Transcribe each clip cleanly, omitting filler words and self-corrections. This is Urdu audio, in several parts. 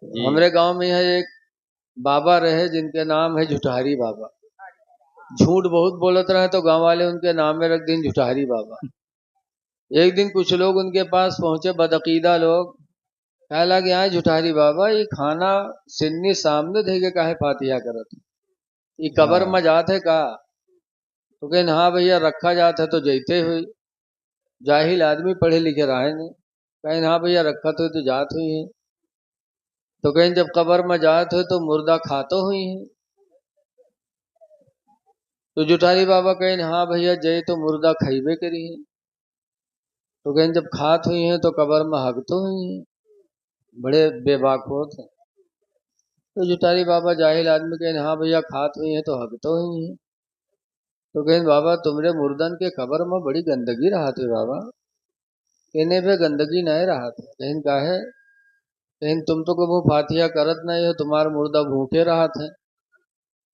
ہمارے گاؤں میں ہے ایک بابا رہے جن کے نام ہے جھٹاری بابا. جھوٹ بہت بولت رہے تو گاؤں والے ان کے نام میں رکھ دیں جھٹاری بابا. ایک دن کچھ لوگ ان کے پاس پہنچے، بدعقیدہ لوگ. کہا لگے آئے جھٹاری بابا یہ کھانا سنی سامنے دے کے کاہے فاتحہ کرت یہ قبر میں جات ہے کا؟ تو کہ ہاں بھیا رکھا جاتا ہے تو جیتے ہوئی. جاہل آدمی پڑھے لکھے رہے نہیں. کہیں ہاں بھیا رکھا تو جات ہوئی ہے. تو کہیں جب قبر میں جات ہوئے تو مردہ کھاتو ہوئی ہیں. تو جٹاری بابا کہیں ہاں بھیا جے تو مردہ کھائیبے کری ہیں. تو کہیں جب کھات ہوئی ہیں تو قبر میں حق تو ہوئی ہیں. بڑے بے باک ہوتے ہیں. تو جٹاری بابا جاہل آدمی کہیں ہاں بھیا کھات ہوئی ہیں تو حق تو ہوئی ہیں. تو کہیں بابا تمرے مردن کے قبر میں بڑی گندگی رہا تھے بابا. کہنے پہ گندگی نہیں رہا تھا. کہیں کا ہے کہیں تم تو کبھی فاتحہ کرت نہیں ہو، تمہارا مردہ بھوکے رہا تھے.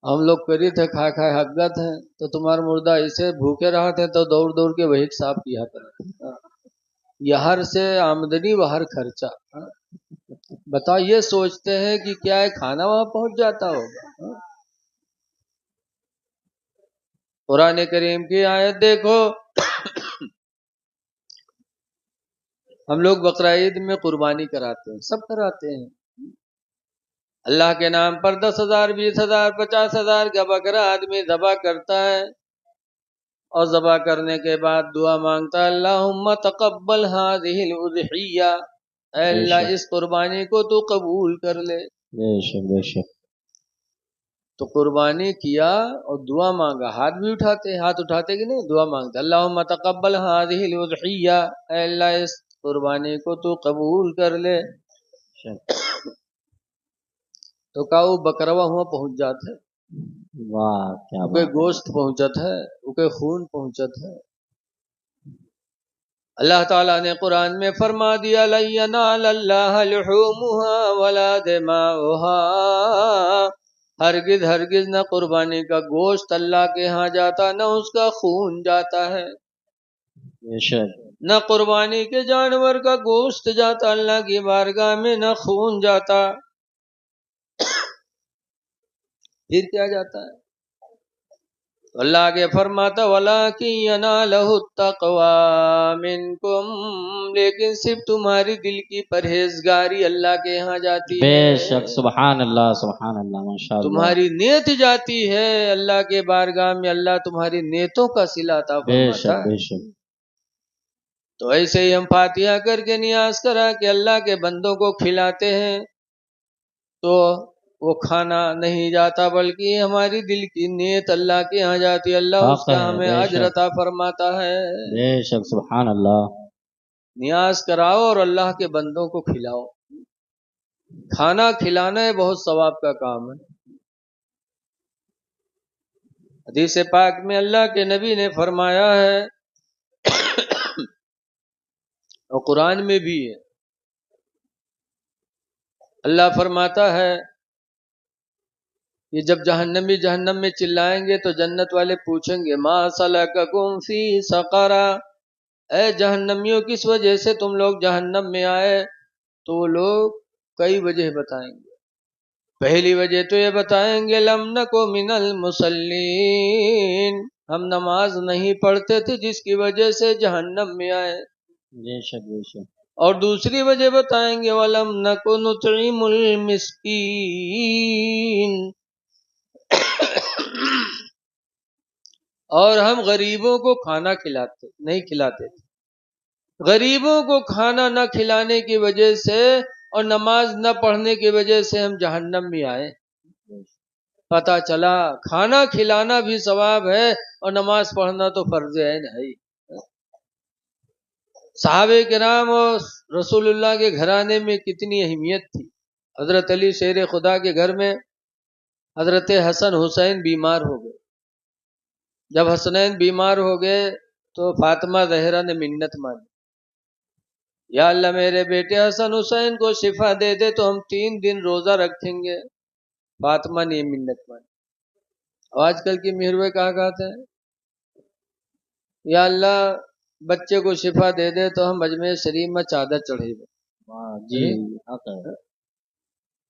ہم لوگ کری تھے کھائے کھائے حقت ہیں تو تمہارا مردہ ایسے بھوکے رہا تھے تو دوڑ دوڑ کے وہی صاف کیا کرتے. یہاں سے آمدنی باہر خرچہ. بتاؤ یہ سوچتے ہیں کہ کیا ہے کھانا وہاں پہنچ جاتا ہوگا. قرآن کریم کی آیت دیکھو. ہم لوگ بقرہ عید میں قربانی کراتے ہیں، سب کراتے ہیں. اللہ کے نام پر 10,000 20,000 50,000 کا بکرا آدمی ذبح کرتا ہے اور ذبح کرنے کے بعد دعا مانگتا ہے اللہم تقبل هذه الاضحیہ، اے اللہ اس قربانی کو تو قبول کر لے. بے شک. تو قربانی کیا اور دعا مانگا. ہاتھ بھی اٹھاتے، ہاتھ اٹھاتے کہ نہیں، دعا مانگتے اللہم تقبل هذه الاضحیہ، اے اللہ اس قربانی کو تو قبول کر لے. تو کہا وہ بکروا ہوا پہنچ جاتا ہے. واہ کیا اوکے گوشت پہنچت ہے، اوکے خون پہنچت ہے. اللہ تعالیٰ نے قرآن میں فرما دیا لن ینال اللہ لحومها ولا دماؤها، ہرگز ہرگز نہ قربانی کا گوشت اللہ کے ہاں جاتا نہ اس کا خون جاتا ہے. نہ قربانی کے جانور کا گوشت جاتا اللہ کی بارگاہ میں، نہ خون جاتا. پھر کیا جاتا ہے؟ اللہ آگے فرماتا وَلَٰكِن يَنَالُهُ التَّقْوَىٰ مِنكُمْ، لیکن صرف تمہاری دل کی پرہیزگاری اللہ کے ہاں جاتی ہے. بے شک. سبحان اللہ سبحان اللہ ماشاء اللہ. تمہاری نیت جاتی ہے اللہ کے بارگاہ میں، اللہ تمہاری نیتوں کا صلہ عطا فرماتا ہے. بے شک. تو ایسے ہی ہم فاتحہ کر کے نیاز کرا کہ اللہ کے بندوں کو کھلاتے ہیں تو وہ کھانا نہیں جاتا بلکہ ہماری دل کی نیت اللہ کے ہاں جاتی ہے. اللہ اس کا ہمیں اجر عطا فرماتا ہے. بے شک. سبحان اللہ. نیاز کراؤ اور اللہ کے بندوں کو کھلاؤ. کھانا کھلانا بہت ثواب کا کام ہے. حدیث پاک میں اللہ کے نبی نے فرمایا ہے اور قرآن میں بھی ہے. اللہ فرماتا ہے کہ جب جہنمی جہنم میں چلائیں گے تو جنت والے پوچھیں گے ما سلککم فی سقر، اے جہنمیوں کس وجہ سے تم لوگ جہنم میں آئے؟ تو وہ لوگ کئی وجہ بتائیں گے. پہلی وجہ تو یہ بتائیں گے لم نکو من المصلین، ہم نماز نہیں پڑھتے تھے جس کی وجہ سے جہنم میں آئے. بے شک بے شک. اور دوسری وجہ بتائیں گے وَلَمْ نَكُ نُطْعِمُ الْمِسْكِينَ، اور ہم غریبوں کو کھانا نہیں کھلاتے تھے. غریبوں کو کھانا نہ کھلانے کی وجہ سے اور نماز نہ پڑھنے کی وجہ سے ہم جہنم میں آئے. پتہ چلا کھانا کھلانا بھی ثواب ہے اور نماز پڑھنا تو فرض عین ہے. صحابہ کرام اور رسول اللہ کے گھرانے میں کتنی اہمیت تھی. حضرت علی شیر خدا کے گھر میں حضرت حسن حسین بیمار ہو گئے. جب حسنین بیمار ہو گئے تو فاطمہ زہرا نے منت مانی یا اللہ میرے بیٹے حسن حسین کو شفا دے دے تو ہم 3 دن روزہ رکھیں گے. فاطمہ نے منت مانی. آج کل کی مہروے کہاں کہتے ہیں یا اللہ بچے کو شفا دے دے تو ہم اجمیر شریف میں چادر چڑھے گے. جی.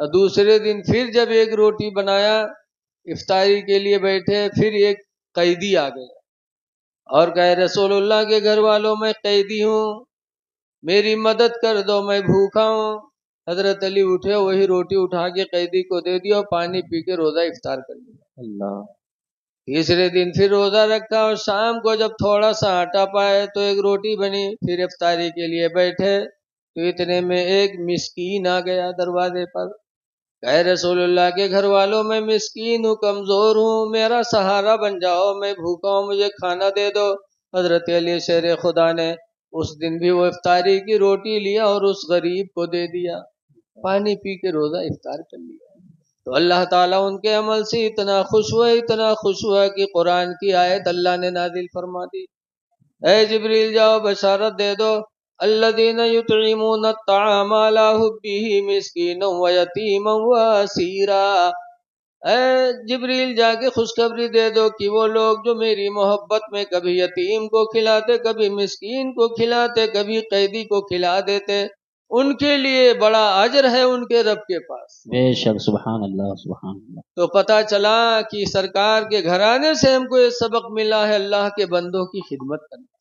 اور دوسرے دن پھر جب ایک روٹی بنایا افطاری کے لیے بیٹھے، پھر ایک قیدی آ گیا اور کہے رسول اللہ کے گھر والوں میں قیدی ہوں، میری مدد کر دو، میں بھوکا ہوں۔ حضرت علی اٹھے، وہی روٹی اٹھا کے قیدی کو دے دیا اور پانی پی کے روزہ افطار کر لیا۔ اللہ تیسرے دن پھر روزہ رکھا اور شام کو جب تھوڑا سا آٹا پائے تو ایک روٹی بنی، پھر افطاری کے لیے بیٹھے تو اتنے میں ایک مسکین آ گیا دروازے پر، کہے رسول اللہ کے گھر والوں میں مسکین ہوں، کمزور ہوں، میرا سہارا بن جاؤ، میں بھوکا ہوں، مجھے کھانا دے دو۔ حضرت علی شیر خدا نے اس دن بھی وہ افطاری کی روٹی لیا اور اس غریب کو دے دیا، پانی پی کے روزہ افطار کر لیا۔ تو اللہ تعالیٰ ان کے عمل سے اتنا خوش ہوا کہ قرآن کی آیت اللہ نے نازل فرما دی، اے جبریل جاؤ بشارت دے دو، الذین یطعمون الطعام علی حبہ مسکینا ویتیما واسیرا، اے جبریل جا کے خوشخبری دے دو کہ وہ لوگ جو میری محبت میں کبھی یتیم کو کھلاتے، کبھی مسکین کو کھلاتے، کبھی قیدی کو کھلا دیتے، ان کے لیے بڑا اجر ہے ان کے رب کے پاس۔ بے شک، سبحان اللہ سبحان اللہ۔ تو پتہ چلا کہ سرکار کے گھرانے سے ہم کو یہ سبق ملا ہے اللہ کے بندوں کی خدمت کرنا۔